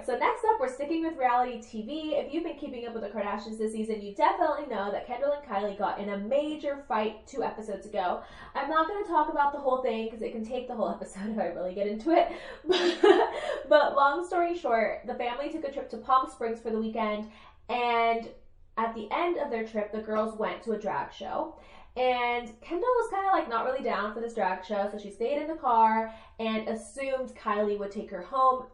so next up, we're sticking with reality TV. If you've been keeping up with the Kardashians this season, you definitely know that Kendall and Kylie got in a major fight 2 episodes ago. I'm not going to talk about the whole thing because it can take the whole episode if I really get into it. But long story short, the family took a trip to Palm Springs for the weekend, and at the end of their trip, the girls went to a drag show. And Kendall was kind of like not really down for this drag show, so she stayed in the car and assumed Kylie would take her home.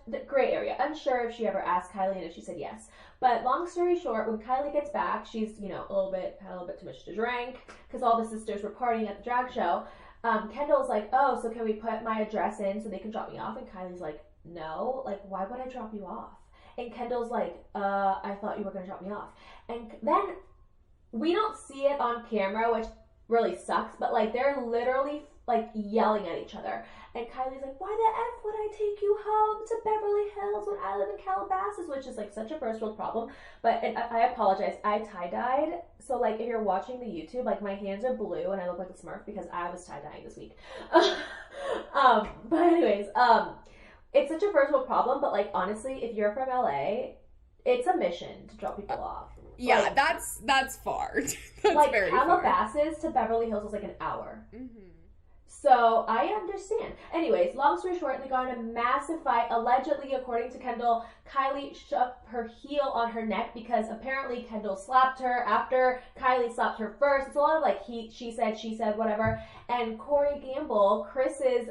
The gray area. Unsure if she ever asked Kylie and if she said yes. But long story short, when Kylie gets back, she's, had a little bit too much to drink because all the sisters were partying at the drag show. Kendall's like, oh, so can we put my address in so they can drop me off? And Kylie's like, no, like, why would I drop you off? And Kendall's like, I thought you were going to drop me off. And then we don't see it on camera, which really sucks, but like they're literally like yelling at each other. And Kylie's like, why the F would I take you home to Beverly Hills when I live in Calabasas, which is like such a first world problem. But I apologize, I tie-dyed. So like if you're watching the YouTube, like my hands are blue and I look like a Smurf because I was tie-dyeing this week. But anyways, it's such a first world problem, but like honestly, if you're from LA, it's a mission to drop people off. Yeah, like, that's far. That's like very far. Calabasas to Beverly Hills was like an hour. Mm-hmm. So I understand. Anyways, long story short, they got in a massive fight. Allegedly, according to Kendall, Kylie shoved her heel on her neck because apparently Kendall slapped her after Kylie slapped her first. It's a lot of like she said, whatever. And Corey Gamble, Kris's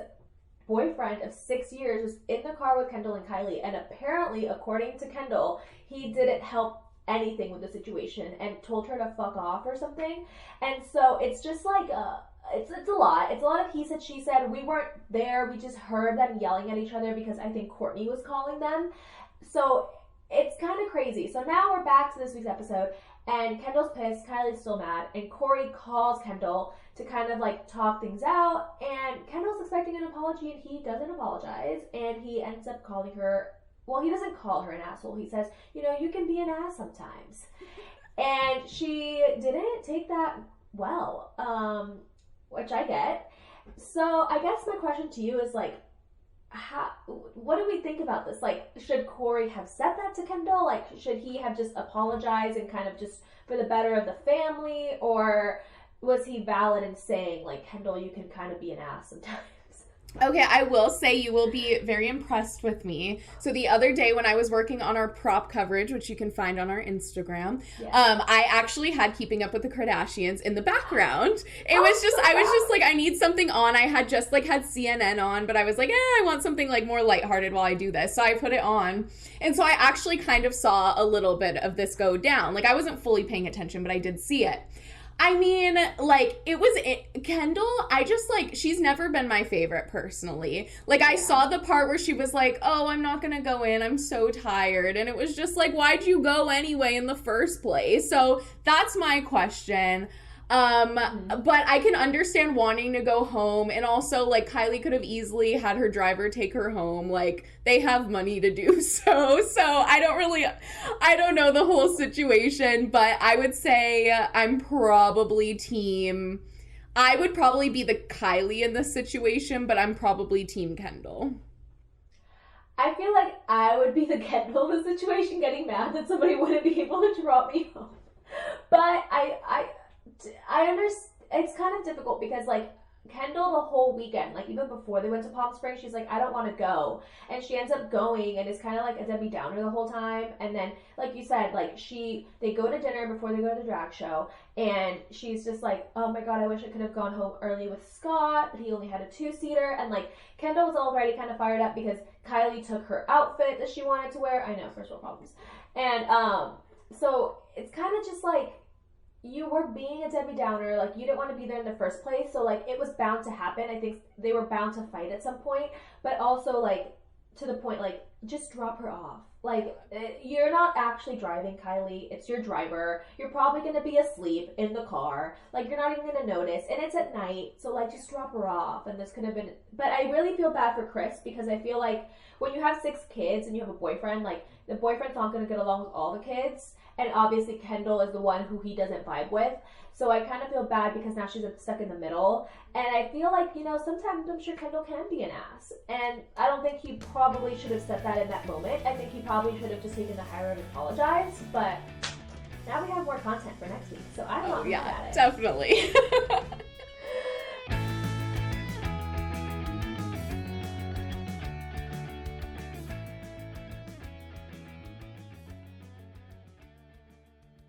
boyfriend of 6 years, was in the car with Kendall and Kylie. And apparently, according to Kendall, he didn't help anything with the situation and told her to fuck off or something. And so it's just like it's a lot. It's a lot of he said, she said. We weren't there. We just heard them yelling at each other because I think Courtney was calling them. So it's kind of crazy. So now we're back to this week's episode, and Kendall's pissed. Kylie's still mad, and Corey calls Kendall to kind of like talk things out. And Kendall's expecting an apology, and he doesn't apologize, and he ends up calling her. Well, he doesn't call her an asshole. He says, you can be an ass sometimes. And she didn't take that well, which I get. So I guess my question to you is like, what do we think about this? Like, should Corey have said that to Kendall? Like, should he have just apologized and kind of just for the better of the family? Or was he valid in saying, like, Kendall, you can kind of be an ass sometimes? Okay, I will say you will be very impressed with me. So the other day when I was working on our prop coverage, which you can find on our Instagram, yes. I actually had Keeping Up with the Kardashians in the background. I was just like, I need something on. I had just like had CNN on, but I was like, I want something like more lighthearted while I do this. So I put it on. And so I actually kind of saw a little bit of this go down. Like I wasn't fully paying attention, but I did see it. I mean, like, Kendall, she's never been my favorite personally. Like, I saw the part where she was like, oh, I'm not gonna go in, I'm so tired. And it was just like, why'd you go anyway in the first place? So that's my question. But I can understand wanting to go home, and also like Kylie could have easily had her driver take her home. Like they have money to do so. So I don't know the whole situation, but I would say I would probably be the Kylie in this situation, but I'm probably team Kendall. I feel like I would be the Kendall in the situation, getting mad that somebody wouldn't be able to drop me home. But I understand. It's kind of difficult because like Kendall the whole weekend, like even before they went to Palm Springs, she's like, I don't want to go, and she ends up going and is kind of like a Debbie Downer the whole time. And then like you said, like they go to dinner before they go to the drag show, and she's just like, oh my god, I wish I could have gone home early with Scott, but he only had a 2-seater. And like Kendall was already kind of fired up because Kylie took her outfit that she wanted to wear. I know, first world problems. And so it's kind of just like, you were being a Debbie Downer, like you didn't want to be there in the first place, so like it was bound to happen. I think they were bound to fight at some point, but also like to the point, like just drop her off. Like you're not actually driving, Kylie, it's your driver. You're probably going to be asleep in the car, like you're not even going to notice, and it's at night, so like just drop her off. And this could have been, but I really feel bad for Kris because I feel like when you have 6 kids and you have a boyfriend, like the boyfriend's not going to get along with all the kids. and obviously Kendall is the one who he doesn't vibe with. So I kind of feel bad because now she's stuck in the middle. And I feel like, sometimes I'm sure Kendall can be an ass. And I don't think he probably should have said that in that moment. I think he probably should have just taken the high road and apologized. But now we have more content for next week. So I don't know. Yeah, definitely.